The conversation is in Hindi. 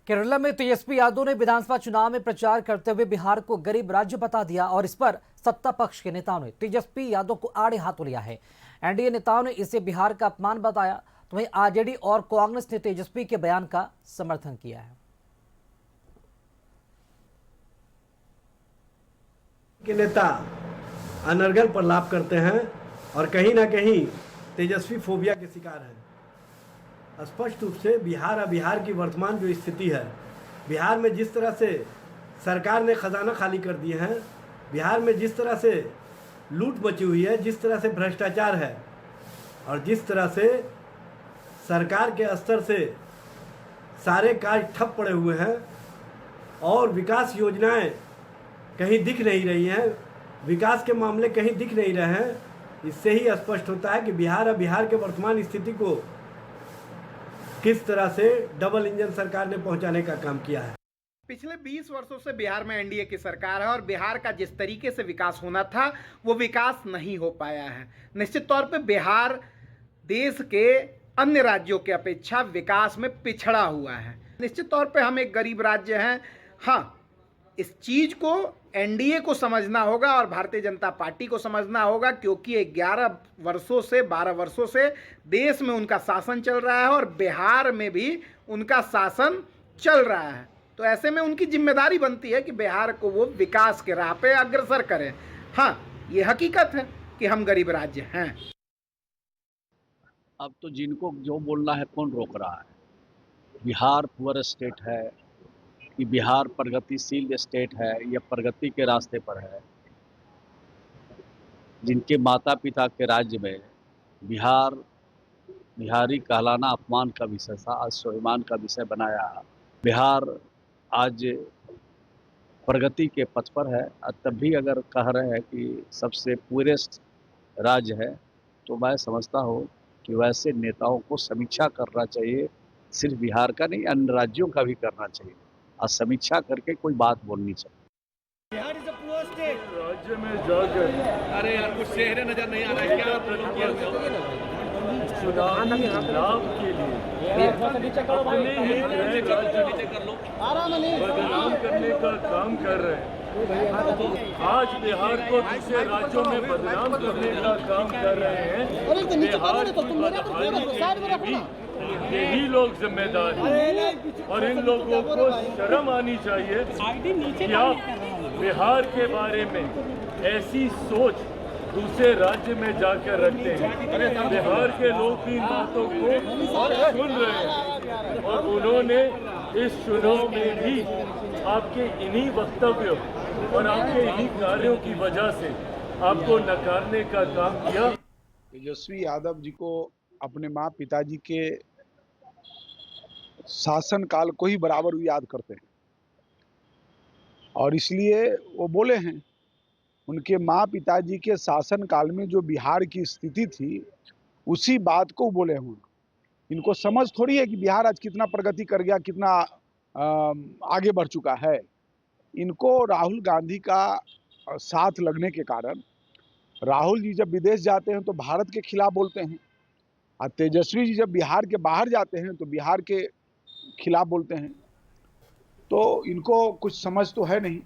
केरला में तेजस्वी यादव ने विधानसभा चुनाव में प्रचार करते हुए बिहार को गरीब राज्य बता दिया और इस पर सत्ता पक्ष के नेताओं ने तेजस्वी यादव को आड़े हाथों लिया है। एनडीए नेताओं ने इसे बिहार का अपमान बताया, तो वहीं आरजेडी और कांग्रेस ने तेजस्वी के बयान का समर्थन किया है। के नेता अनर्गल पर लाभ करते हैं और कहीं ना कहीं तेजस्वी फोबिया के शिकार हैं। स्पष्ट रूप से बिहार की वर्तमान जो स्थिति है, बिहार में जिस तरह से सरकार ने खजाना खाली कर दिए हैं, बिहार में जिस तरह से लूट मची हुई है, जिस तरह से भ्रष्टाचार है और जिस तरह से सरकार के स्तर से सारे कार्य ठप पड़े हुए हैं और विकास योजनाएं कहीं दिख नहीं रही हैं, विकास के मामले कहीं दिख नहीं रहे हैं, इससे ही स्पष्ट होता है कि बिहार के वर्तमान स्थिति को किस तरह से डबल इंजन सरकार ने पहुंचाने का काम किया है। पिछले 20 वर्षों से बिहार में एनडीए की सरकार है और बिहार का जिस तरीके से विकास होना था वो विकास नहीं हो पाया है। निश्चित तौर पे बिहार देश के अन्य राज्यों की अपेक्षा विकास में पिछड़ा हुआ है। निश्चित तौर पे हम एक गरीब राज्य हैं। हाँ, इस चीज को एनडीए को समझना होगा और भारतीय जनता पार्टी को समझना होगा, क्योंकि 11 वर्षों से 12 वर्षों से देश में उनका शासन चल रहा है और बिहार में भी उनका शासन चल रहा है। तो ऐसे में उनकी जिम्मेदारी बनती है कि बिहार को वो विकास के राह पे अग्रसर करें। हाँ, ये हकीकत है कि हम गरीब राज्य हैं। अब तो जिनको जो बोलना है कौन रोक रहा है। बिहार पुअर स्टेट है कि बिहार प्रगतिशील स्टेट है या प्रगति के रास्ते पर है। जिनके माता पिता के राज्य में बिहारी कहलाना अपमान का विषय था, आज स्वाभिमान का विषय बनाया। बिहार आज प्रगति के पथ पर है। तब भी अगर कह रहे हैं कि सबसे पुअरेस्ट राज्य है, तो मैं समझता हूँ कि वैसे नेताओं को समीक्षा करना चाहिए। सिर्फ बिहार का नहीं, अन्य राज्यों का भी करना चाहिए और समीक्षा करके कोई बात बोलनी चाहिए। Bihar is a poor state. राज्य में जाकर अरे यार, कुछ चेहरे नजर नहीं आ रहा है क्या? चुनावी लाभ के लिए अपने ही गृह राज्य को बदनाम करने का काम कर रहे हैं। आज बिहार को दूसरे राज्यों में बदनाम करने का काम कर रहे हैं। बिहार की बदहाली के लिए भी यही लोग जिम्मेदार हैं और इन लोगों को शर्म आनी चाहिए कि आप बिहार के बारे में ऐसी सोच दूसरे राज्य में जाकर रखते हैं। बिहार के लोग भी इन बातों को सुन रहे हैं और उन्होंने इस चुनाव में भी आपके इन्हीं वक्तव्यों और आपके इन्हीं कार्यों की वजह से आपको नकारने का काम किया। तेजस्वी यादव जी को अपने माँ पिताजी के शासन काल को ही बराबर याद करते हैं और इसलिए वो बोले हैं। उनके माँ पिताजी के शासन काल में जो बिहार की स्थिति थी उसी बात को बोले हैं। इनको समझ थोड़ी है कि बिहार आज कितना प्रगति कर गया, कितना आगे बढ़ चुका है। इनको राहुल गांधी का साथ लगने के कारण राहुल जी जब विदेश जाते हैं तो भारत के खिलाफ बोलते हैं और तेजस्वी जी जब बिहार के बाहर जाते हैं तो बिहार के खिलाफ बोलते हैं। तो इनको कुछ समझ तो है नहीं।